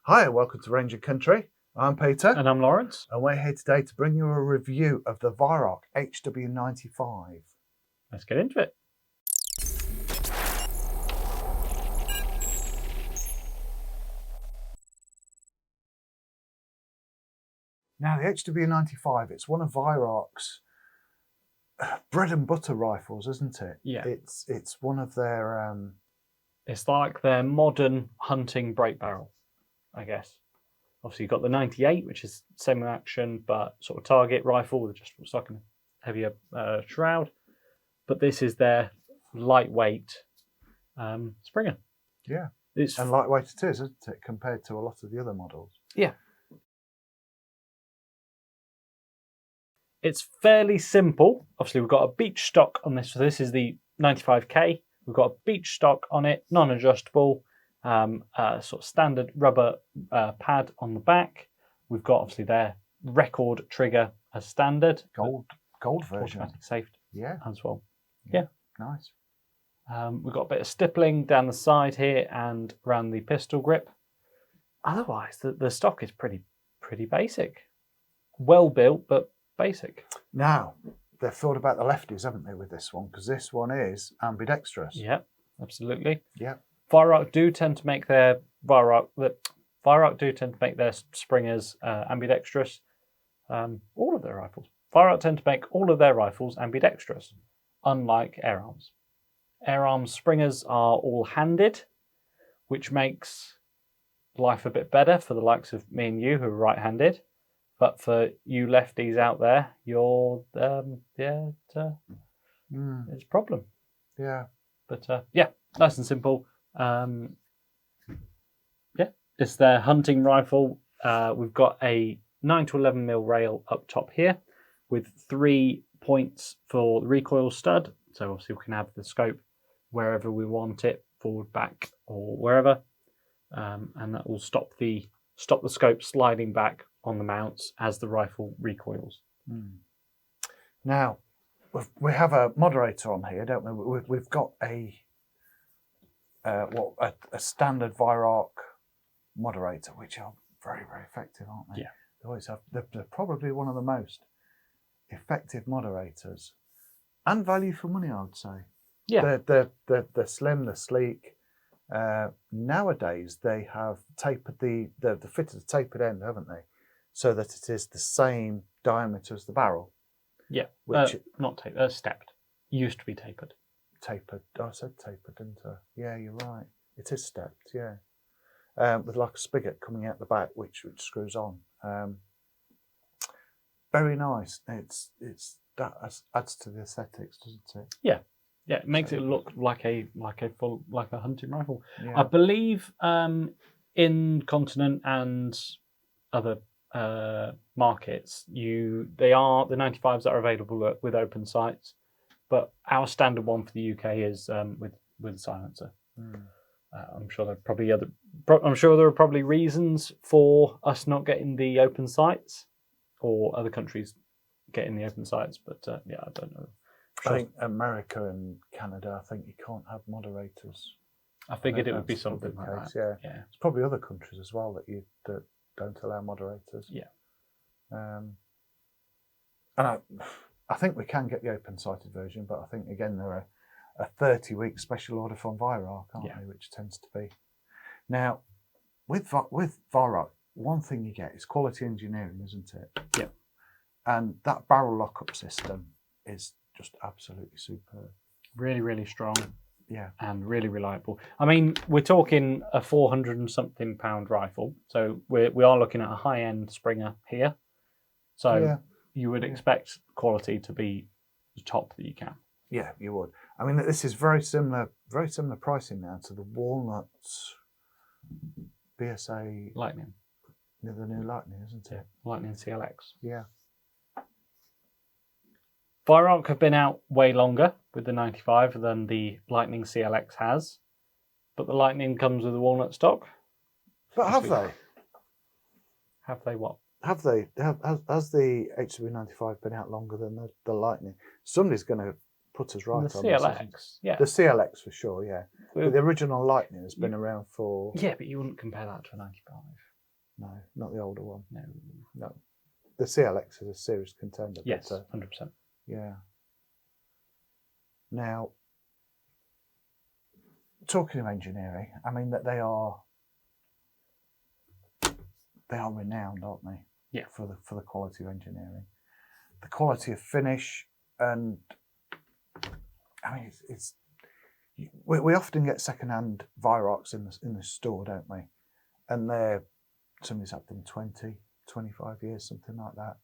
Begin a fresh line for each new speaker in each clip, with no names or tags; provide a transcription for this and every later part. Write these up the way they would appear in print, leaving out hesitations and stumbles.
Hi, and welcome to Ranger Country. I'm Peter.
And I'm Lawrence.
And we're here today to bring you a review of the Weihrauch HW95.
Let's get into it.
Now, the HW95, it's one of Weihrauch's bread and butter rifles, isn't it?
Yeah.
It's one of their...
It's like their modern hunting break barrel, I guess. Obviously, you've got the 98, which is semi-action, but sort of target rifle with just like a heavier shroud. But this is their lightweight Springer.
Yeah.
It's
and lightweight it is, isn't it, compared to a lot of the other models?
Yeah. It's fairly simple. Obviously, we've got a beach stock on this. So this is the 95K. We've got a beach stock on it, non-adjustable, sort of standard rubber pad on the back. We've got obviously their Rekord Trigger as standard.
Gold version.
Automatic safety as well.
Yeah. Nice.
We've got a bit of stippling down the side here and around the pistol grip. Otherwise, the stock is pretty basic. Well built, but basic.
Now, they've thought about the lefties, haven't they, with this one? Because this one is ambidextrous.
Yeah, absolutely.
Yeah.
Weihrauch do tend to make their Springers ambidextrous. All of their rifles. Weihrauch tend to make all of their rifles ambidextrous, unlike Air Arms. Air Arms Springers are all handed, which makes life a bit better for the likes of me and you who are right-handed. But for you lefties out there, you're it's a problem.
Yeah.
But nice and simple. It's their hunting rifle. We've got a 9 to 11mm rail up top here with 3 points for the recoil stud. So obviously we can have the scope wherever we want it, forward, back, or wherever, and that will stop the scope sliding back on the mounts as the rifle recoils.
Now, we have a moderator on here, don't we? We've got a standard Weihrauch moderator, which are very, very effective, aren't they?
Yeah.
They always have. They're probably one of the most effective moderators, and value for money, I would say.
Yeah.
They're slim, they're sleek. Nowadays, they have tapered the fitted a tapered end, haven't they? So that it is the same diameter as the barrel.
Yeah,
which
not tapered, stepped. Used to be tapered.
Tapered. Oh, I said tapered, didn't I? Yeah, you're right. It is stepped. Yeah, with like a spigot coming out the back, which screws on. Very nice. It's that adds to the aesthetics, doesn't it?
Yeah. Yeah, it makes it look like a hunting rifle.
Yeah.
I believe in continent and other markets, the 95s that are available with open sights, but our standard one for the UK is with silencer. I'm sure there are probably reasons for us not getting the open sights, or other countries getting the open sights, but I don't know.
I think America and Canada, I think you can't have moderators.
I figured it would be something like that.
Yeah. There's probably other countries as well that don't allow moderators.
Yeah.
And I think we can get the open-sighted version, but I think again they're a 30-week special order from Weihrauch, aren't they? Which tends to be. Now, with Weihrauch, one thing you get is quality engineering, isn't it?
Yeah.
And that barrel lockup system is just absolutely superb.
Really, really strong.
Yeah.
And really reliable. I mean, we're talking a 400 and something pound rifle, so we are looking at a high-end Springer here. So you would expect quality to be the top that you can.
Yeah, you would. I mean, this is very similar pricing now to the Walnut BSA
Lightning.
The new Lightning, isn't it?
Lightning CLX.
Yeah.
Weihrauch have been out way longer with the 95 than the Lightning CLX has, but the Lightning comes with a walnut stock.
But have they?
Have they what?
Have they? Has the HW95 been out longer than the Lightning? Somebody's going to put us right on
the CLX, yeah.
The CLX for sure, yeah. But the original Lightning has been around for...
Yeah, but you wouldn't compare that to a 95.
No, not the older one.
No.
No. The CLX is a serious contender.
Yes,
but,
100%.
yeah. Now, talking of engineering, I mean that they are renowned, aren't they?
Yeah.
For the quality of engineering, the quality of finish, and I mean we often get second-hand Weihrauchs in the store, don't we? And somebody's had them 20, 25 years, something like that,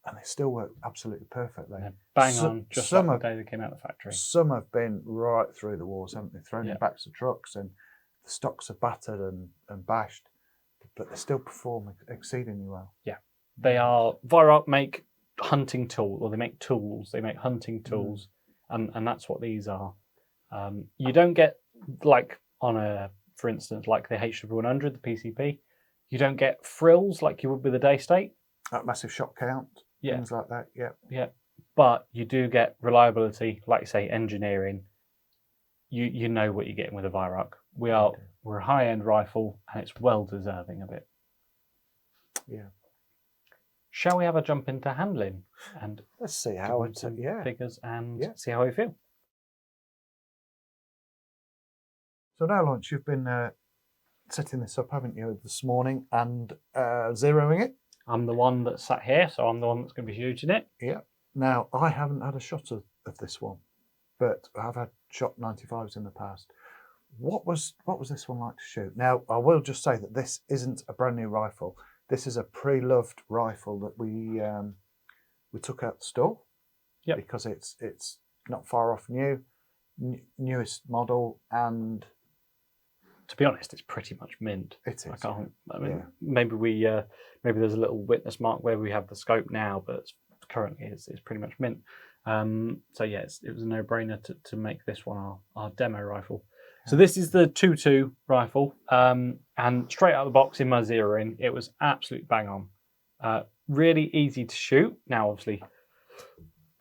and they still work absolutely perfectly.
They're bang on, just like the day they came out of the factory.
Some have been right through the walls, haven't they? Thrown in backs of trucks, and the stocks are battered and bashed, but they still perform exceedingly well.
Yeah, they are. Weihrauch make hunting tools, or they make tools. They make hunting tools, and that's what these are. You don't get, like on for instance, like the HW100, the PCP. You don't get frills like you would with a day state.
Massive shot count, things like that. Yeah.
Yeah, but you do get reliability, like you say, engineering. You know what you're getting with a Weihrauch. We're a high-end rifle, and it's well deserving of it.
Yeah.
Shall we have a jump into handling and
let's see how it's
figures and see how we feel.
So now, Lawrence, you've been setting this up, haven't you, this morning, and zeroing it?
I'm the one that sat here, so I'm the one that's going to be shooting it.
Yeah. Now, I haven't had a shot of this one, but I've had shot 95s in the past. What was this one like to shoot? Now, I will just say that this isn't a brand new rifle. This is a pre-loved rifle that we took out the store.
Yep.
Because it's not far off newest model, and
to be honest, it's pretty much mint.
It is.
Maybe there's a little witness mark where we have the scope now, but currently it's pretty much mint. So yeah, it was a no-brainer to make this one our demo rifle. So this is the 2.2 rifle, and straight out of the box in my zeroing, it was absolute bang on. Really easy to shoot. Now, obviously,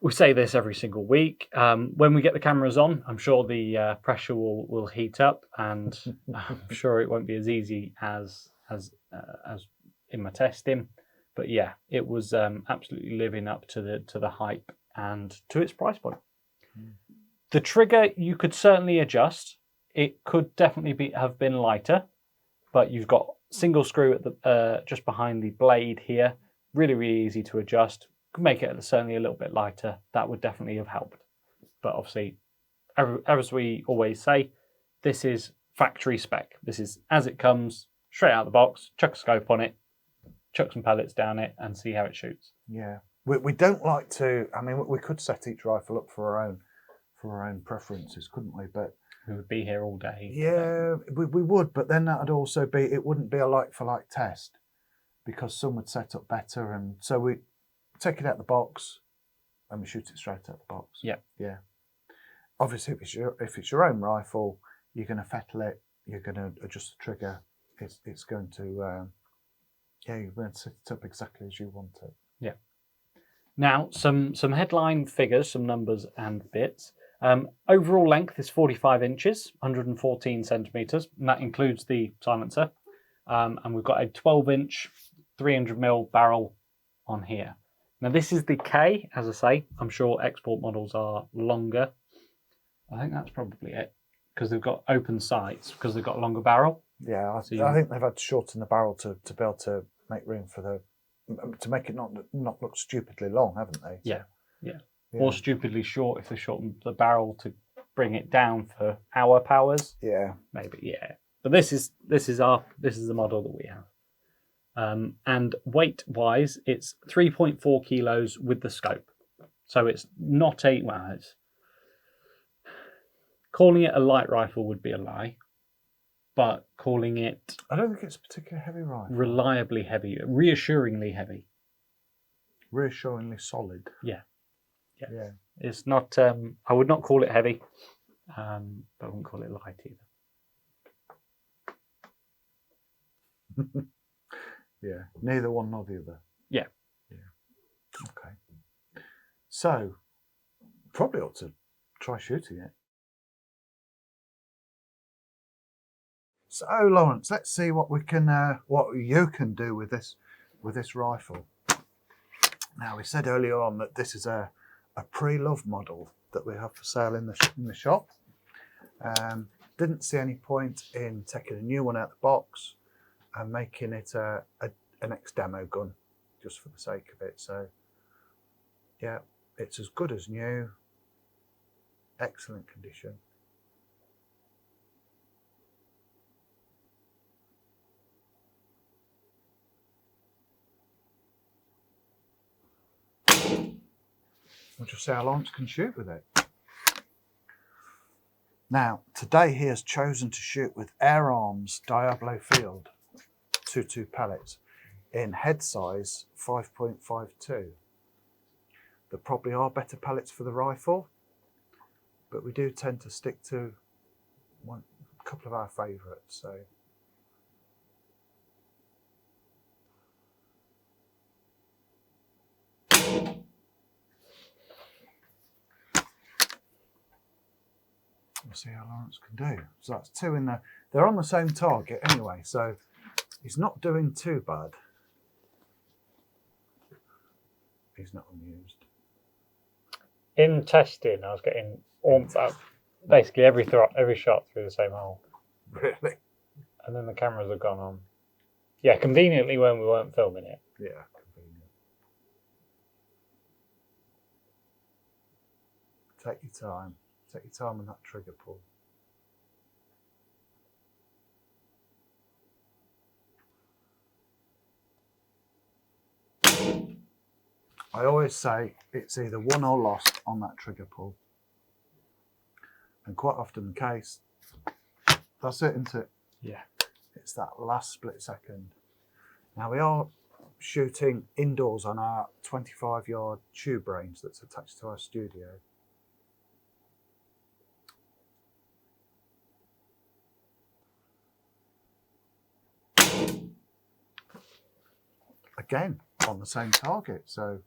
we say this every single week. When we get the cameras on, I'm sure the pressure will heat up, and I'm sure it won't be as easy as in my testing. But yeah, it was absolutely living up to the hype and to its price point. The trigger you could certainly adjust. It could definitely have been lighter, but you've got single screw at the just behind the blade here. Really, really easy to adjust. Could make it certainly a little bit lighter. That would definitely have helped. But obviously, as we always say, this is factory spec. This is as it comes, straight out of the box, chuck a scope on it, chuck some pellets down it, and see how it shoots.
Yeah. We don't like to, I mean, we could set each rifle up for our own preferences, couldn't we? But
we would be here all day.
Yeah, we would, but then that would also be, it wouldn't be a like-for-like test, because some would set up better, and so we take it out of the box and we shoot it straight out of the box.
Yeah.
Yeah. Obviously, if it's your own rifle, you're going to fettle it, you're going to adjust the trigger, it's going to, you're going to set it up exactly as you want it.
Yeah. Now, some headline figures, some numbers and bits. Overall length is 45 inches, 114 centimetres, and that includes the silencer. And we've got a 12-inch 300mm barrel on here. Now, this is the K, as I say. I'm sure export models are longer. I think that's probably it, because they've got open sights, because they've got a longer barrel.
Yeah, I think they've had to shorten the barrel to be able to make room for to make it not look stupidly long, haven't they?
Yeah. Or stupidly short if they shortened the barrel to bring it down for our powers.
Yeah.
Maybe, yeah. But this is the model that we have. And weight wise, it's 3.4 kilos with the scope. So it's not calling it a light rifle would be a lie. But calling it,
I don't think it's a particularly heavy rifle.
Reliably heavy, reassuringly heavy.
Reassuringly solid.
Yeah. It's not, I would not call it heavy, but I wouldn't call it light either.
Yeah, neither one nor the other.
Yeah.
Okay. So, probably ought to try shooting it. So Lawrence, let's see what we can, what you can do with this rifle. Now we said earlier on that this is a pre-loved model that we have for sale in the shop. Didn't see any point in taking a new one out of the box and making it an ex-demo gun just for the sake of it. So yeah, it's as good as new, excellent condition. We'll just see how Lawrence can shoot with it. Now, today he has chosen to shoot with Air Arms Diablo Field 2.2 pellets in head size 5.52. There probably are better pellets for the rifle, but we do tend to stick to a couple of our favourites. So we'll see how Lawrence can do. So that's two in there. They're on the same target anyway, so he's not doing too bad. He's not amused.
In testing, I was getting basically every shot through the same hole.
Really?
And then the cameras have gone on. Yeah, conveniently when we weren't filming it.
Yeah, convenient. Take your time. Take your time on that trigger pull. I always say it's either won or lost on that trigger pull. And quite often the case, that's it, isn't it?
Yeah.
It's that last split second. Now we are shooting indoors on our 25-yard tube range that's attached to our studio. Again, on the same target, so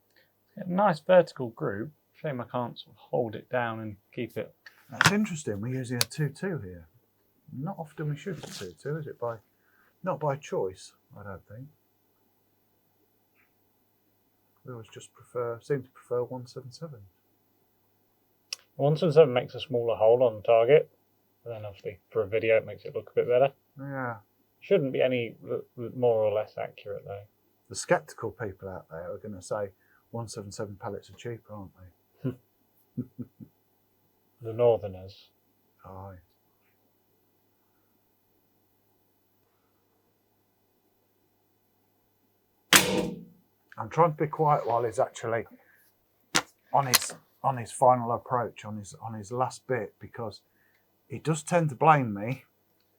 A nice vertical group. Shame I can't sort of hold it down and keep it.
that's interesting. We're using a 2.2 here. Not often we shoot a 2.2, is it? Not by choice, I don't think. We always just seem to prefer 177.
177 makes a smaller hole on the target, and then obviously for a video it makes it look a bit better.
Yeah.
Shouldn't be any more or less accurate though.
The sceptical people out there are going to say 177 pellets are cheaper, aren't they?
The Northerners.
Aye. I'm trying to be quiet while he's actually on his final approach, on his last bit, because he does tend to blame me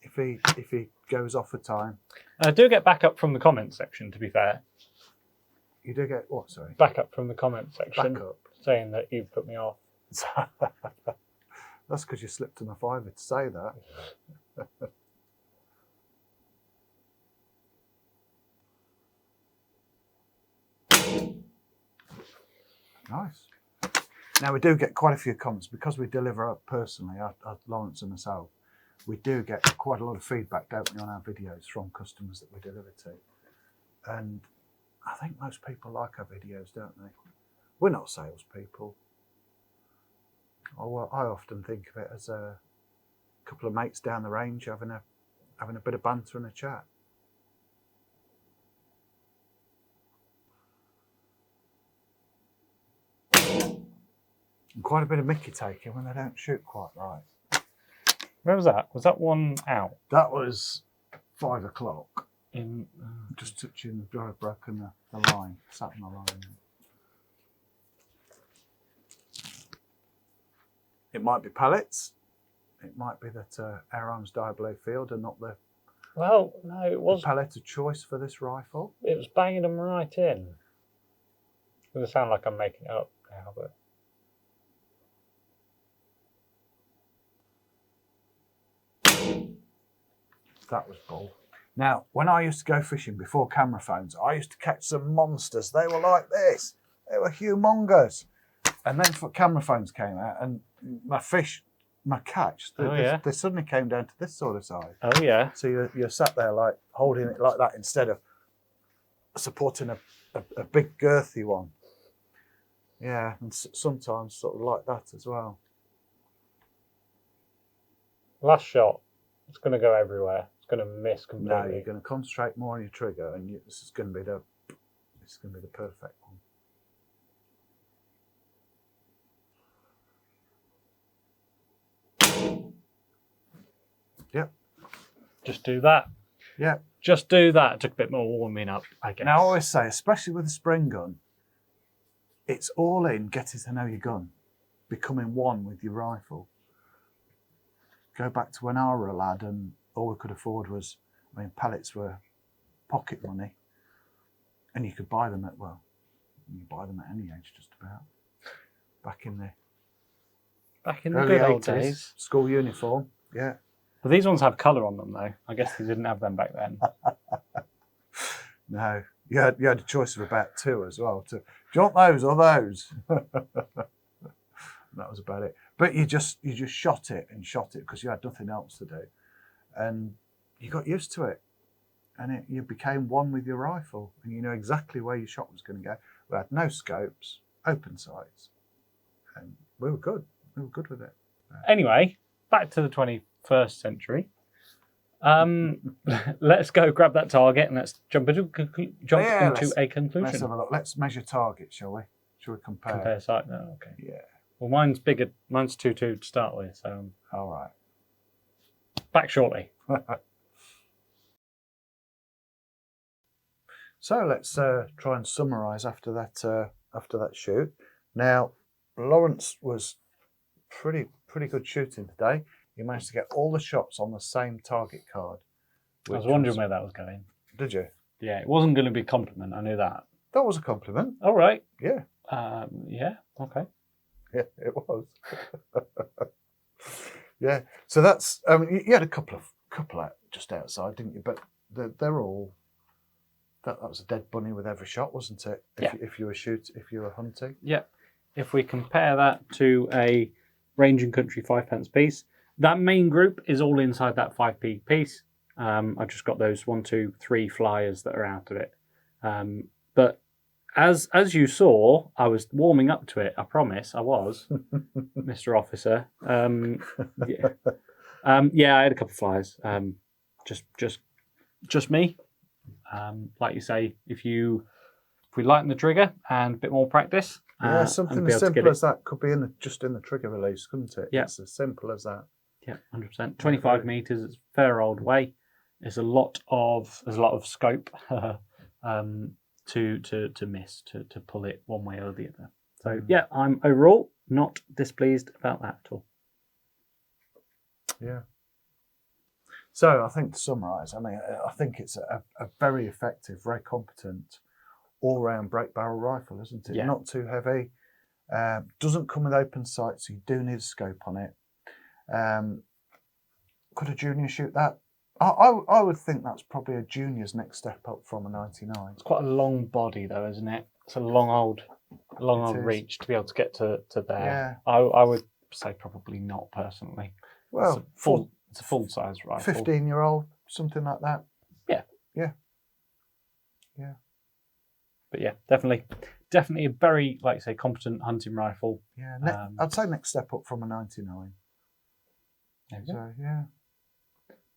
if he goes off a time.
I do get backup from the comment section, to be fair.
You do get what? Sorry.
Backup from the comment section.
Backup.
Saying that you put me off.
That's because you slipped him a fiver to say that. Nice. Now we do get quite a few comments because we deliver up personally, Lawrence and myself. We do get quite a lot of feedback, don't we, on our videos from customers that we deliver to. And I think most people like our videos, don't they? We're not salespeople. I often think of it as a couple of mates down the range having a bit of banter and a chat. And quite a bit of mickey taking when they don't shoot quite right.
Where was that? Was that one out?
That was 5 o'clock.
Just
touching, broken the line, sat on the line. It might be pellets. It might be that Air Arms Diablo Field and not the
well, no, it was
pellet of choice for this rifle.
It was banging them right in. It doesn't sound like I'm making it up now, but
that was bull. Now, when I used to go fishing before camera phones, I used to catch some monsters. They were like this. They were humongous. And then camera phones came out and my my catch. They suddenly came down to this sort of side.
Oh yeah.
So you're sat there like holding it like that instead of supporting a big girthy one. Yeah, and sometimes sort of like that as well.
Last shot. It's going to go everywhere. It's going to miss completely.
No, you're going to concentrate more on your trigger, and this is going to be the perfect one. Yep.
Just do that.
Yeah.
Just do that. It took a bit more warming up, I guess.
Now, I always say, especially with a spring gun, it's all in getting to know your gun, becoming one with your rifle. Go back to when I was a lad and all we could afford was, pellets were pocket money, and you could buy them you buy them at any age just about. Back in the early
good old
80s,
days.
school uniform, yeah.
But these ones have colour on them though. I guess they didn't have them back then.
No, you had a choice of about two as well. Do you want those or those? That was about it. But you just shot it because you had nothing else to do, and you got used to it, and you became one with your rifle, and you know exactly where your shot was going to go. We had no scopes, open sights, and we were good. We were good with it.
Anyway, back to the 21st century. Let's go grab that target and let's jump into a conclusion.
Let's have a look. Let's measure target, shall we? Shall we compare?
Compare sight? No, okay.
Yeah.
Well, mine's bigger. Mine's 2.2 to start with, so.
All right.
Back shortly.
So let's try and summarise after that shoot. Now, Lawrence was pretty good shooting today. He managed to get all the shots on the same target card.
I was wondering where that was going.
Did you?
Yeah, it wasn't going to be a compliment. I knew that.
That was a compliment.
All right.
Yeah.
Yeah. Okay.
Yeah, it was. Yeah. So that's. You had a couple out just outside, didn't you? But they're all. That was a dead bunny with every shot, wasn't it? If you were hunting.
Yeah. If we compare that to a range and country 5p piece, that main group is all inside that 5p piece. I've just got those 1, 2, 3 flyers that are out of it. But as you saw, I was warming up to it. I promise, I was, Mr. Officer. Yeah. I had a couple of flyers. Just me. Like you say, if we lighten the trigger and a bit more practice.
Yeah, something as simple as that could be just in the trigger release, couldn't it?
Yeah.
It's as simple as that.
Yeah, 100%. 25 meters. It's a fair old way. There's a lot of scope to miss to pull it one way or the other. So yeah, I'm overall not displeased about that at all.
Yeah. So I think to summarise, I think it's a very effective, very competent, all-round break barrel rifle, isn't it?
Yeah.
Not too heavy. Doesn't come with open sight, so you do need a scope on it. Could a junior shoot that? I would think that's probably a junior's next step up from a 99.
It's quite a long body though, isn't it? It's a long old reach to be able to get to there. Yeah. I would say probably not personally.
Well,
it's a full size rifle.
15-year-old, something like that.
Yeah.
Yeah. Yeah.
But yeah, definitely a very, like you say, competent hunting rifle.
Yeah, I'd say next step up from a 99.
So,
yeah.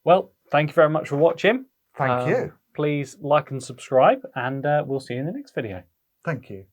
Well, thank you very much for watching.
Thank you.
Please like and subscribe, and we'll see you in the next video.
Thank you.